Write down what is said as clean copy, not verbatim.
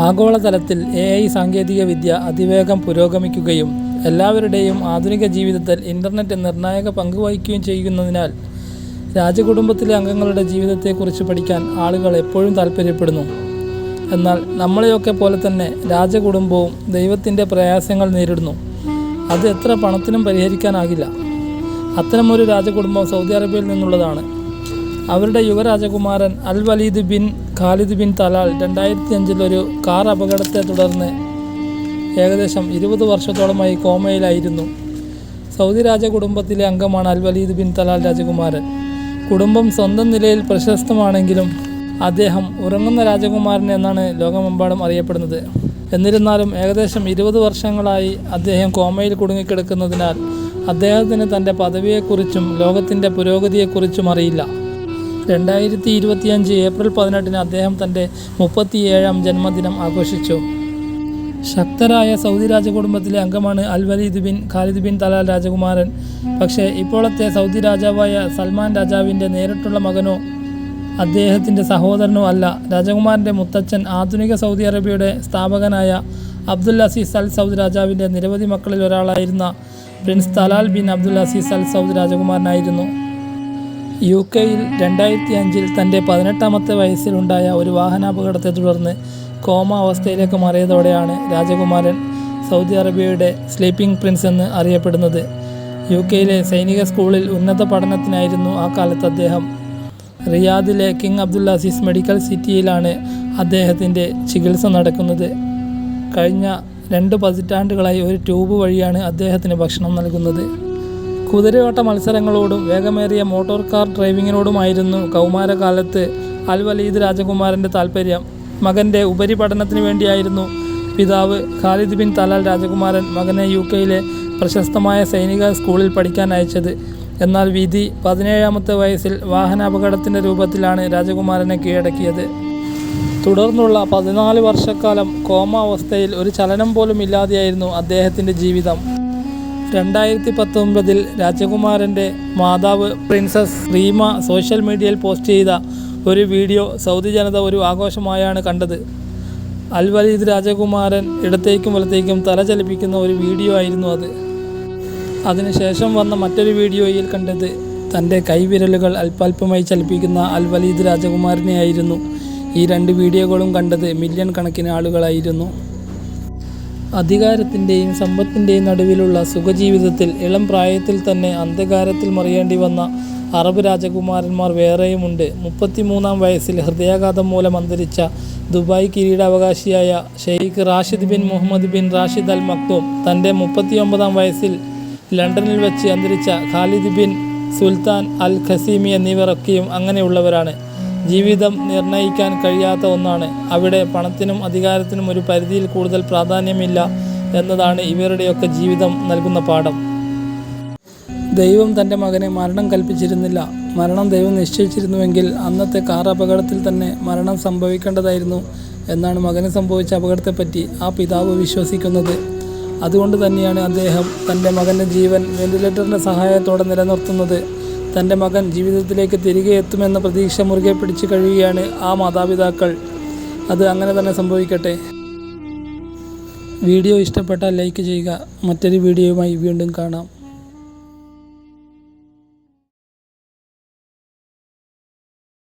ആഗോളതലത്തിൽ AI സാങ്കേതികവിദ്യ അതിവേഗം പുരോഗമിക്കുകയും എല്ലാവരുടെയും ആധുനിക ജീവിതത്തിൽ ഇൻ്റർനെറ്റ് നിർണായക പങ്ക് വഹിക്കുകയും ചെയ്യുന്നതിനാൽ രാജകുടുംബത്തിലെ അംഗങ്ങളുടെ ജീവിതത്തെക്കുറിച്ച് പഠിക്കാൻ ആളുകൾ എപ്പോഴും താൽപ്പര്യപ്പെടുന്നു. എന്നാൽ നമ്മളെയൊക്കെ പോലെ തന്നെ രാജകുടുംബവും ദൈവത്തിൻ്റെ പ്രയാസങ്ങൾ നേരിടുന്നു. അത് എത്ര പണത്തിനും പരിഹരിക്കാനാകില്ല. അത്തരമൊരു രാജകുടുംബം സൗദി അറേബ്യയിൽ നിന്നുള്ളതാണ്. അവരുടെ യുവരാജകുമാരൻ Al Waleed bin Khalid bin Talal 2005 ഒരു കാർ അപകടത്തെ തുടർന്ന് ഏകദേശം 20 വർഷത്തോളമായി കോമയിലായിരുന്നു. സൗദി രാജകുടുംബത്തിലെ അംഗമാണ് അൽ വലീദ് ബിൻ തലാൽ രാജകുമാരൻ. കുടുംബം സ്വന്തം നിലയിൽ പ്രശസ്തമാണെങ്കിലും അദ്ദേഹം ഉറങ്ങുന്ന രാജകുമാരൻ എന്നാണ് ലോകമെമ്പാടും അറിയപ്പെടുന്നത്. എന്നിരുന്നാലും ഏകദേശം 20 വർഷങ്ങളായി അദ്ദേഹം കോമയിൽ കുടുങ്ങിക്കിടക്കുന്നതിനാൽ അദ്ദേഹത്തിന് തൻ്റെ പദവിയെക്കുറിച്ചും ലോകത്തിൻ്റെ പുരോഗതിയെക്കുറിച്ചും അറിയില്ല. 2025 ഏപ്രിൽ 18 അദ്ദേഹം തൻ്റെ 37ാം ജന്മദിനം ആഘോഷിച്ചു. ശക്തരായ സൗദി രാജകുടുംബത്തിലെ അംഗമാണ് Al Waleed bin Khalid bin Talal രാജകുമാരൻ. പക്ഷേ ഇപ്പോഴത്തെ സൗദി രാജാവായ സൽമാൻ രാജാവിൻ്റെ നേരിട്ടുള്ള മകനോ അദ്ദേഹത്തിൻ്റെ സഹോദരനോ അല്ല. രാജകുമാരൻ്റെ മുത്തച്ഛൻ ആധുനിക സൗദി അറേബ്യയുടെ സ്ഥാപകനായ അബ്ദുൽ അസീസ് അൽ സൗദ് രാജാവിൻ്റെ നിരവധി മക്കളിൽ ഒരാളായിരുന്ന prince Talal bin Abdul Aziz Al Saud രാജകുമാരനായിരുന്നു. UK-യിൽ 2005 തൻ്റെ 18ാമത്തെ വയസ്സിലുണ്ടായ ഒരു വാഹനാപകടത്തെ തുടർന്ന് കോമ അവസ്ഥയിലേക്ക് മാറിയതോടെയാണ് രാജകുമാരൻ സൗദി അറേബ്യയുടെ സ്ലീപ്പിംഗ് പ്രിൻസ് എന്ന് അറിയപ്പെടുന്നത്. UK-യിലെ സൈനിക സ്കൂളിൽ ഉന്നത പഠനത്തിനായിരുന്നു ആ കാലത്ത് അദ്ദേഹം. റിയാദിലെ കിങ് അബ്ദുൽ അസീസ് മെഡിക്കൽ സിറ്റിയിലാണ് അദ്ദേഹത്തിൻ്റെ ചികിത്സ നടക്കുന്നത്. കഴിഞ്ഞ 2 പതിറ്റാണ്ടുകളായി ഒരു ട്യൂബ് വഴിയാണ് അദ്ദേഹത്തിന് ഭക്ഷണം നൽകുന്നത്. കുതിരയോട്ട മത്സരങ്ങളോടും വേഗമേറിയ മോട്ടോർ കാർ ഡ്രൈവിങ്ങിനോടുമായിരുന്നു കൗമാരകാലത്ത് അൽ വലീദ് രാജകുമാരൻ്റെ താൽപ്പര്യം. മകൻ്റെ ഉപരിപഠനത്തിന് വേണ്ടിയായിരുന്നു പിതാവ് ഖാലിദ് ബിൻ തലാൽ രാജകുമാരൻ മകനെ UK-യിലെ പ്രശസ്തമായ സൈനിക സ്കൂളിൽ പഠിക്കാൻ അയച്ചത്. എന്നാൽ വിധി 17ാമത്തെ വയസ്സിൽ വാഹനാപകടത്തിൻ്റെ രൂപത്തിലാണ് രാജകുമാരനെ കീഴടക്കിയത്. തുടർന്നുള്ള 14 വർഷക്കാലം കോമ അവസ്ഥയിൽ ഒരു ചലനം പോലും ഇല്ലാതെയായിരുന്നു അദ്ദേഹത്തിൻ്റെ ജീവിതം. 2019 രാജകുമാരൻ്റെ മാതാവ് പ്രിൻസസ് റീമ സോഷ്യൽ മീഡിയയിൽ പോസ്റ്റ് ചെയ്ത ഒരു വീഡിയോ സൗദി ജനത ഒരു ആഘോഷമായാണ് കണ്ടത്. അൽ വലീദ് രാജകുമാരൻ ഇടത്തേക്കും വലത്തേക്കും തല ചലിപ്പിക്കുന്ന ഒരു വീഡിയോ ആയിരുന്നു അത്. അതിനുശേഷം വന്ന മറ്റൊരു വീഡിയോയിൽ കണ്ടത് തൻ്റെ കൈവിരലുകൾ അല്പാൽപമായി ചലിപ്പിക്കുന്ന അൽ വലീദ് രാജകുമാരനെയായിരുന്നു. ഈ 2 വീഡിയോകളും കണ്ടത് മില്യൺ കണക്കിന് ആളുകളായിരുന്നു. അധികാരത്തിൻ്റെയും സമ്പത്തിൻ്റെയും നടുവിലുള്ള സുഖജീവിതത്തിൽ ഇളം പ്രായത്തിൽ തന്നെ അന്ധകാരത്തിൽ മറിയേണ്ടി വന്ന അറബ് രാജകുമാരന്മാർ വേറെയുമുണ്ട്. 33ാം വയസ്സിൽ ഹൃദയാഘാതം മൂലം അന്തരിച്ച ദുബായ് കിരീടാവകാശിയായ Sheikh Rashid bin Mohammed bin Rashid Al Maktoum, തൻ്റെ 39ാം വയസ്സിൽ ലണ്ടനിൽ വെച്ച് അന്തരിച്ച ഖാലിദ് ബിൻ സുൽത്താൻ അൽ ഖസീമി എന്നിവരൊക്കെയും അങ്ങനെയുള്ളവരാണ്. ജീവിതം നിർണ്ണയിക്കാൻ കഴിയാത്ത ഒന്നാണ്. അവിടെ പണത്തിനും അധികാരത്തിനും ഒരു പരിധിയിൽ കൂടുതൽ പ്രാധാന്യമില്ല എന്നതാണ് ഇവരുടെയൊക്കെ ജീവിതം നൽകുന്ന പാഠം. ദൈവം തൻ്റെ മകനെ മരണം കൽപ്പിച്ചിരുന്നില്ല. മരണം ദൈവം നിശ്ചയിച്ചിരുന്നുവെങ്കിൽ അന്നത്തെ കാർ അപകടത്തിൽ തന്നെ മരണം സംഭവിക്കേണ്ടതായിരുന്നു എന്നാണ് മകന് സംഭവിച്ച അപകടത്തെപ്പറ്റി ആ പിതാവ് വിശ്വസിക്കുന്നത്. അതുകൊണ്ട് തന്നെയാണ് അദ്ദേഹം തൻ്റെ മകൻ്റെ ജീവൻ വെന്റിലേറ്ററിൻ്റെ സഹായത്തോടെ നിലനിർത്തുന്നത്. തൻ്റെ മകൻ ജീവിതത്തിലേക്ക് തിരികെ എത്തുമെന്ന പ്രതീക്ഷ മുറുകെ പിടിച്ചു കഴിയുകയാണ് ആ മാതാപിതാക്കൾ. അത് അങ്ങനെ തന്നെ സംഭവിക്കട്ടെ. വീഡിയോ ഇഷ്ടപ്പെട്ടാൽ ലൈക്ക് ചെയ്യുക. മറ്റൊരു വീഡിയോയുമായി വീണ്ടും കാണാം.